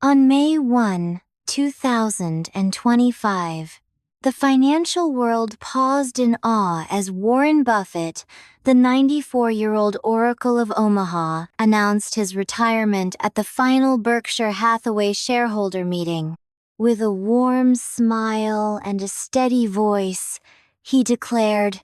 On May 1, 2025, the financial world paused in awe as Warren Buffett, the 94-year-old Oracle of Omaha, announced his retirement at the final Berkshire Hathaway shareholder meeting. With a warm smile and a steady voice, he declared,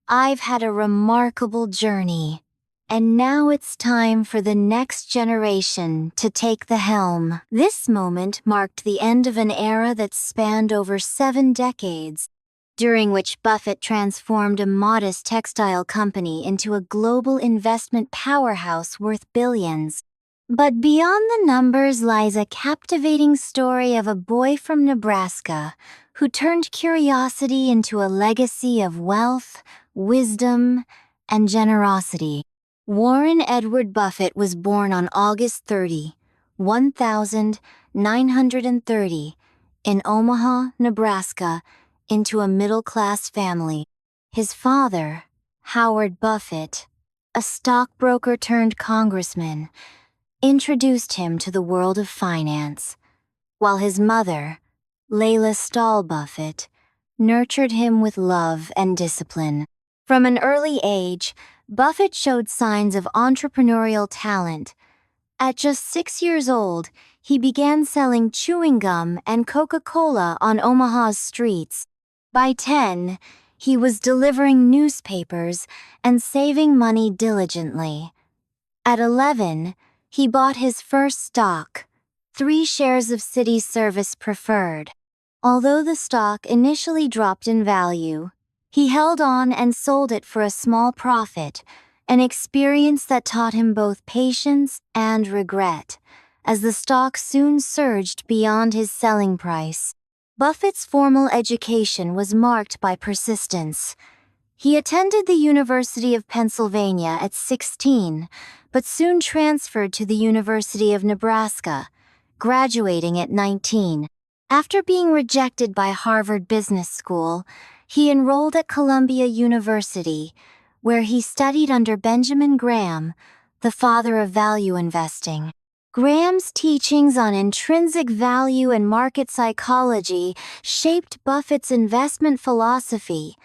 "I've had a remarkable journey, and now it's time for the next generation to take the helm." This moment marked the end of an era that spanned over 7 decades, during which Buffett transformed a modest textile company into a global investment powerhouse worth billions. But beyond the numbers lies a captivating story of a boy from Nebraska who turned curiosity into a legacy of wealth, wisdom, and generosity. Warren Edward Buffett was born on August 30, 1930, in Omaha, Nebraska, into a middle-class family. His father, Howard Buffett, a stockbroker turned congressman, introduced him to the world of finance, while his mother, Layla Stahl Buffett, nurtured him with love and discipline. From an early age, Buffett showed signs of entrepreneurial talent. At just 6 years old, he began selling chewing gum and Coca-Cola on Omaha's streets. By 10, he was delivering newspapers and saving money diligently. At 11, he bought his first stock, 3 shares of City Service Preferred. Although the stock initially dropped in value, he held on and sold it for a small profit, an experience that taught him both patience and regret, as the stock soon surged beyond his selling price. Buffett's formal education was marked by persistence. He attended the University of Pennsylvania at 16, but soon transferred to the University of Nebraska, graduating at 19. After being rejected by Harvard Business School, he enrolled at Columbia University, where he studied under Benjamin Graham, the father of value investing. Graham's teachings on intrinsic value and market psychology shaped Buffett's investment philosophy: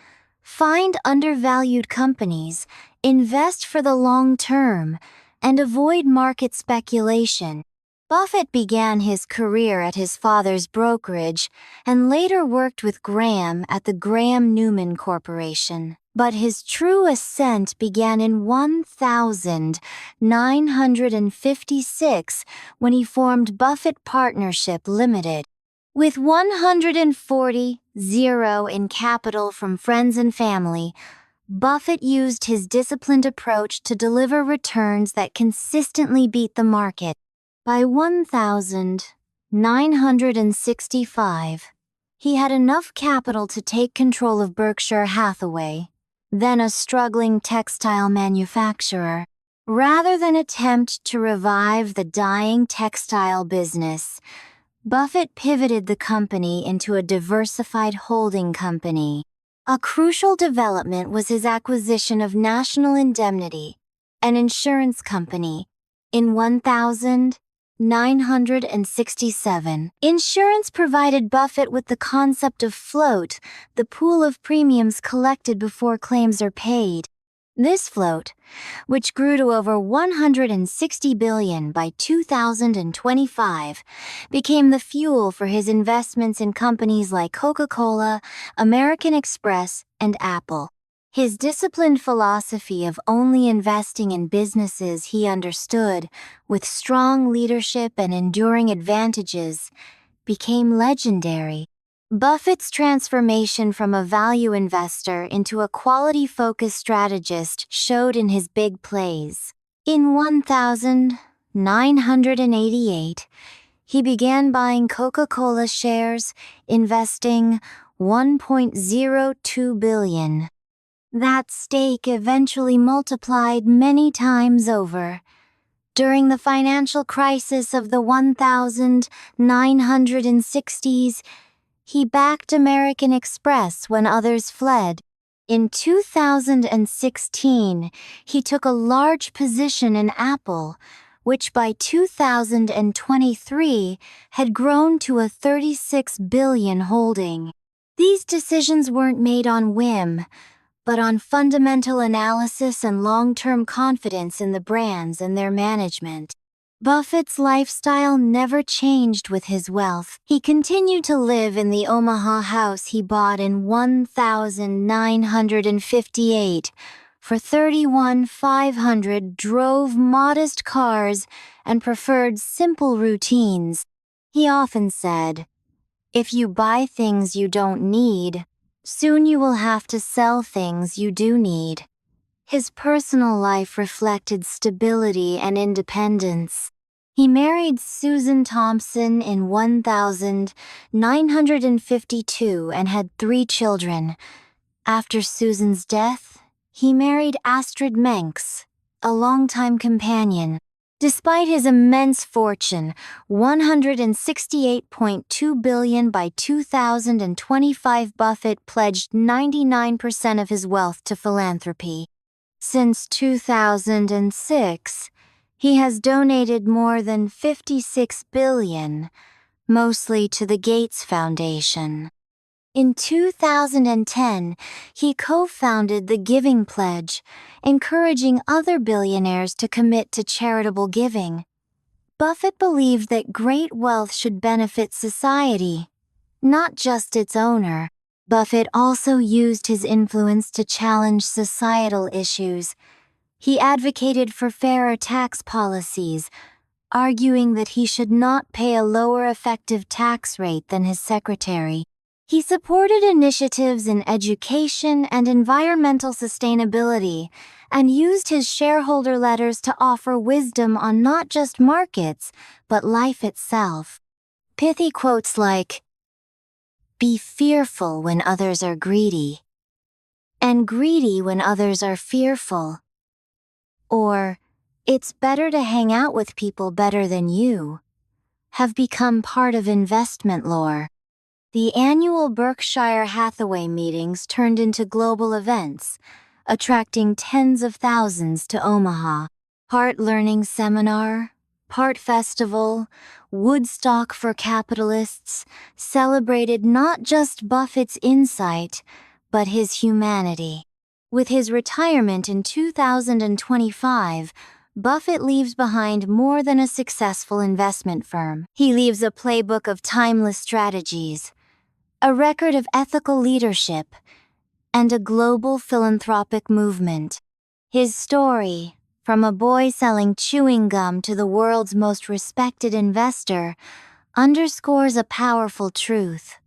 find undervalued companies, invest for the long term, and avoid market speculation. Buffett began his career at his father's brokerage and later worked with Graham at the Graham-Newman Corporation. But his true ascent began in 1956 when he formed Buffett Partnership Limited. With $140,000 in capital from friends and family, Buffett used his disciplined approach to deliver returns that consistently beat the market. By 1965, he had enough capital to take control of Berkshire Hathaway, then a struggling textile manufacturer. Rather than attempt to revive the dying textile business, Buffett pivoted the company into a diversified holding company. A crucial development was his acquisition of National Indemnity, an insurance company, in 1967. Insurance provided Buffett with the concept of float, the pool of premiums collected before claims are paid. This float, which grew to over $160 billion by 2025, became the fuel for his investments in companies like Coca-Cola, American Express, and Apple. His disciplined philosophy of only investing in businesses he understood, with strong leadership and enduring advantages, became legendary. Buffett's transformation from a value investor into a quality-focused strategist showed in his big plays. In 1988, he began buying Coca-Cola shares, investing $1.02 billion. That stake eventually multiplied many times over. During the financial crisis of the 1960s, he backed American Express when others fled. In 2016, he took a large position in Apple, which by 2023 had grown to a $36 billion holding. These decisions weren't made on whim, but on fundamental analysis and long-term confidence in the brands and their management. Buffett's lifestyle never changed with his wealth. He continued to live in the Omaha house he bought in 1958 for $31,500, drove modest cars, and preferred simple routines. He often said, "If you buy things you don't need, soon you will have to sell things you do need." His personal life reflected stability and independence. He married Susan Thompson in 1952 and had 3 children. After Susan's death, he married Astrid Menks, a longtime companion. Despite his immense fortune, $168.2 billion by 2025, Buffett pledged 99% of his wealth to philanthropy. Since 2006, he has donated more than $56 billion, mostly to the Gates Foundation. In 2010, he co-founded the Giving Pledge, encouraging other billionaires to commit to charitable giving. Buffett believed that great wealth should benefit society, not just its owner. Buffett also used his influence to challenge societal issues. He advocated for fairer tax policies, arguing that he should not pay a lower effective tax rate than his secretary. He supported initiatives in education and environmental sustainability, and used his shareholder letters to offer wisdom on not just markets, but life itself. Pithy quotes like, "Be fearful when others are greedy, and greedy when others are fearful," or "It's better to hang out with people better than you," have become part of investment lore. The annual Berkshire Hathaway meetings turned into global events, attracting tens of thousands to Omaha. Part learning seminar, part festival, Woodstock for capitalists, celebrated not just Buffett's insight, but his humanity. With his retirement in 2025, Buffett leaves behind more than a successful investment firm. He leaves a playbook of timeless strategies, a record of ethical leadership, and a global philanthropic movement. His story, from a boy selling chewing gum to the world's most respected investor, underscores a powerful truth.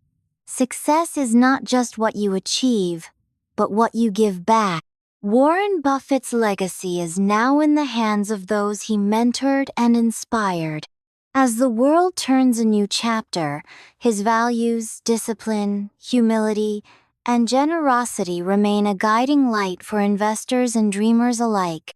Success is not just what you achieve, but what you give back. Warren Buffett's legacy is now in the hands of those he mentored and inspired. As the world turns a new chapter, his values, discipline, humility, and generosity remain a guiding light for investors and dreamers alike.